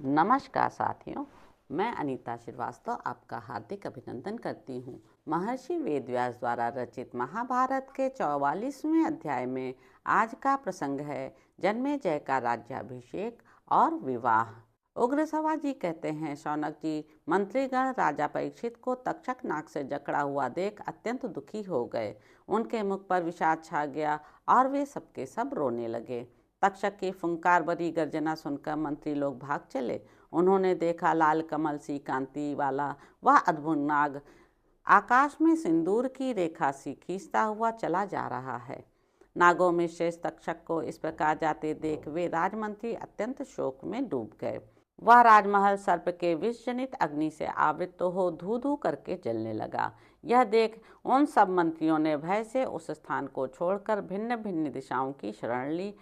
नमस्कार साथियों, मैं अनीता श्रीवास्तव आपका हार्दिक अभिनंदन करती हूँ। महर्षि वेदव्यास द्वारा रचित महाभारत के 44वें अध्याय में आज का प्रसंग है जन्मेजय का राज्याभिषेक और विवाह। उग्रसवा जी कहते हैं, शौनक जी, मंत्रीगण राजा परीक्षित को तक्षक नाग से जकड़ा हुआ देख अत्यंत दुखी हो गए। उनके मुख पर विषाद छा गया और वे सबके सब रोने लगे। तक्षक की फुंकार भरी गर्जना सुनकर मंत्री लोग भाग चले। उन्होंने देखा लाल कमल सी कांति वाला वह अद्भुत नाग आकाश में सिंदूर की रेखा सी खींचता हुआ चला जा रहा है। नागों में श्रेष्ठ तक्षक को इस प्रकार जाते देख वे राजमंत्री अत्यंत शोक में डूब गए। वह राजमहल सर्प के विष जनित अग्नि से आवृत हो धू धू करके जलने लगा। यह देख उन सब मंत्रियों ने भय से उस स्थान को छोड़कर भिन्न भिन्न दिशाओं की शरण ली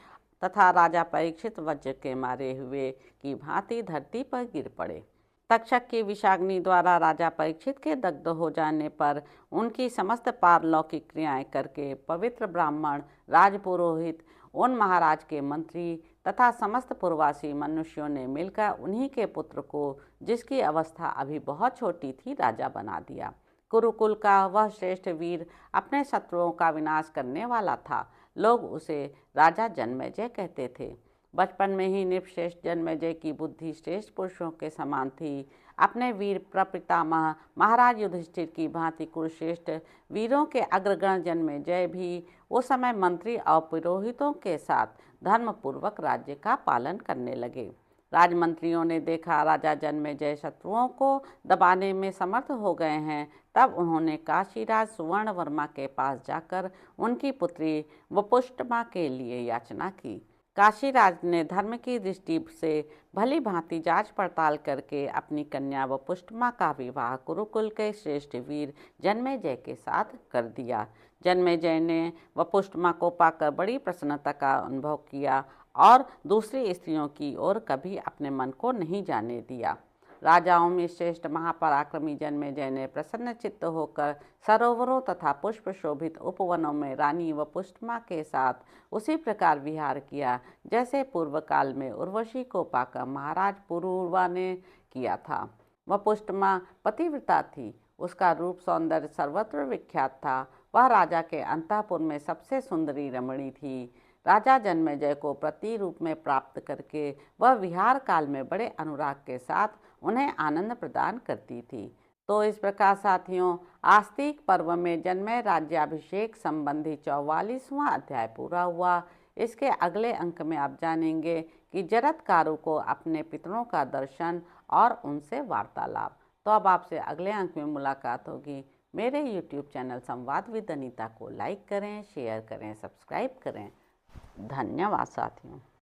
तथा राजा परीक्षित वज्र के मारे हुए की भांति धरती पर गिर पड़े। तक्षक की विषाग्नि द्वारा राजा परीक्षित के दग्ध हो जाने पर उनकी समस्त पारलौकिक क्रियाएं करके पवित्र ब्राह्मण, राजपुरोहित, उन महाराज के मंत्री तथा समस्त पूर्ववासी मनुष्यों ने मिलकर उन्हीं के पुत्र को, जिसकी अवस्था अभी बहुत छोटी थी, राजा बना दिया। कुरुकुल का वह श्रेष्ठ वीर अपने शत्रुओं का विनाश करने वाला था। लोग उसे राजा जन्मेजय कहते थे। बचपन में ही नृपश्रेष्ठ जन्मेजय की बुद्धि श्रेष्ठ पुरुषों के समान थी। अपने वीर प्रपितामह महाराज युधिष्ठिर की भांति कुरुश्रेष्ठ वीरों के अग्रगण जन्मेजय भी उस समय मंत्री और पुरोहितों के साथ धर्मपूर्वक राज्य का पालन करने लगे। राजमंत्रियों ने देखा राजा जन्मेजय शत्रुओं को दबाने में समर्थ हो गए हैं, तब उन्होंने काशीराज सुवर्णवर्मा के पास जाकर उनकी पुत्री वपुष्टमा के लिए याचना की। काशीराज ने धर्म की दृष्टि से भली भांति जांच पड़ताल करके अपनी कन्या वपुष्टमा का विवाह कुरुकुल के श्रेष्ठ वीर जन्मेजय के साथ कर दिया। जन्मेजय ने वपुष्टमा को पाकर बड़ी प्रसन्नता का अनुभव किया और दूसरी स्त्रियों की ओर कभी अपने मन को नहीं जाने दिया। राजाओं में श्रेष्ठ महापराक्रमी जन्मेजय ने प्रसन्न चित्त होकर सरोवरों तथा पुष्प शोभित उपवनों में रानी वपुष्टमा के साथ उसी प्रकार विहार किया जैसे पूर्व काल में उर्वशी को पाकर महाराज पुरुरवा ने किया था। वपुष्टमा पतिव्रता थी, उसका रूप सौंदर्य सर्वत्र विख्यात था। वह राजा के अंतःपुर में सबसे सुंदरी रमणी थी। राजा जन्मेजय को पति रूप में प्राप्त करके वह विहार काल में बड़े अनुराग के साथ उन्हें आनंद प्रदान करती थी। तो इस प्रकार साथियों, आस्तिक पर्व में जन्मेजय राज्याभिषेक संबंधी 44वां अध्याय पूरा हुआ। इसके अगले अंक में आप जानेंगे कि जरत्कारु को अपने पितरों का दर्शन और उनसे वार्तालाप। तो अब आपसे अगले अंक में मुलाकात होगी। मेरे YouTube चैनल संवाद विद अनीता को लाइक करें, शेयर करें, सब्सक्राइब करें। धन्यवाद साथियों।